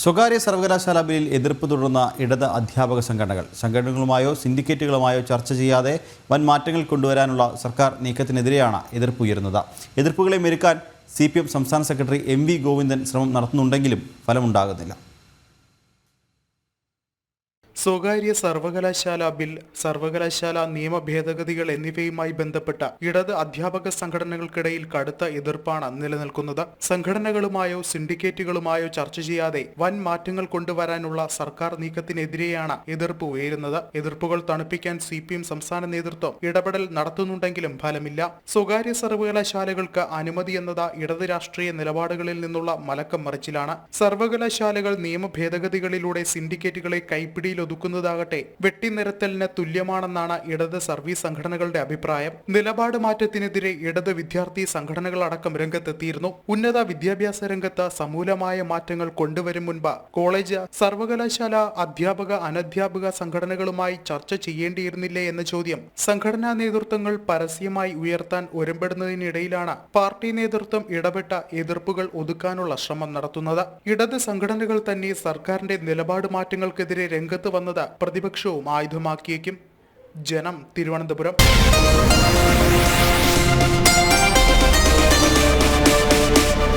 സ്വകാര്യ സർവകലാശാല ബില്ലിൽ എതിർപ്പ് തുടർന്ന ഇടത് അധ്യാപക സംഘടനകളുമായോ സിൻഡിക്കേറ്റുകളുമായോ ചർച്ച ചെയ്യാതെ വൻ മാറ്റങ്ങൾ കൊണ്ടുവരാനുള്ള സർക്കാർ നീക്കത്തിനെതിരെയാണ് എതിർപ്പ് ഉയരുന്നത്. എതിർപ്പുകളെ മെരുക്കാൻ CPM സംസ്ഥാന സെക്രട്ടറി MV ഗോവിന്ദൻ ശ്രമം നടത്തുന്നുണ്ടെങ്കിലും ഫലമുണ്ടാകുന്നില്ല. സ്വകാര്യ സർവകലാശാല ബിൽ, സർവകലാശാല നിയമ ഭേദഗതികൾ എന്നിവയുമായി ബന്ധപ്പെട്ട ഇടത് അധ്യാപക സംഘടനകൾക്കിടയിൽ കടുത്ത എതിർപ്പാണ് നിലനിൽക്കുന്നത്. സംഘടനകളുമായോ സിൻഡിക്കേറ്റുകളുമായോ ചർച്ച ചെയ്യാതെ വൻ മാറ്റങ്ങൾ കൊണ്ടുവരാനുള്ള സർക്കാർ നീക്കത്തിനെതിരെയാണ് എതിർപ്പ് ഉയരുന്നത്. എതിർപ്പുകൾ തണുപ്പിക്കാൻ CPM സംസ്ഥാന നേതൃത്വം ഇടപെടൽ നടത്തുന്നുണ്ടെങ്കിലും ഫലമില്ല. സ്വകാര്യ സർവകലാശാലകൾക്ക് അനുമതി എന്നത് ഇടത് രാഷ്ട്രീയ നിലപാടുകളിൽ നിന്നുള്ള മലക്കം മറിച്ചിലാണ്. സർവകലാശാലകൾ നിയമ ഭേദഗതികളിലൂടെ സിൻഡിക്കേറ്റുകളെ കൈപ്പിടിയിൽ ഒതുക്കുന്നതാകട്ടെ വെട്ടിനിരത്തലിന് തുല്യമാണെന്നാണ് ഇടത് സർവീസ് സംഘടനകളുടെ അഭിപ്രായം. നിലപാട് മാറ്റത്തിനെതിരെ ഇടത് വിദ്യാർത്ഥി സംഘടനകളടക്കം രംഗത്തെത്തിയിരുന്നു. ഉന്നത വിദ്യാഭ്യാസ രംഗത്ത് സമൂലമായ മാറ്റങ്ങൾ കൊണ്ടുവരും മുൻപ് കോളേജ്, സർവകലാശാല, അധ്യാപക അനധ്യാപക സംഘടനകളുമായി ചർച്ച ചെയ്യേണ്ടിയിരുന്നില്ലേ എന്ന ചോദ്യം സംഘടനാ നേതൃത്വങ്ങൾ പരസ്യമായി ഉയർത്താൻ ഒരുമ്പെടുന്നതിനിടയിലാണ് പാർട്ടി നേതൃത്വം ഇടപെട്ട എതിർപ്പുകൾ ഒതുക്കാനുള്ള ശ്രമം നടത്തുന്നത്. ഇടത് സംഘടനകൾ തന്നെ സർക്കാരിന്റെ നിലപാട് മാറ്റങ്ങൾക്കെതിരെ രംഗത്ത് വന്നത് പ്രതിപക്ഷവും ആയുധമാക്കിയേക്കും. ജനം, തിരുവനന്തപുരം.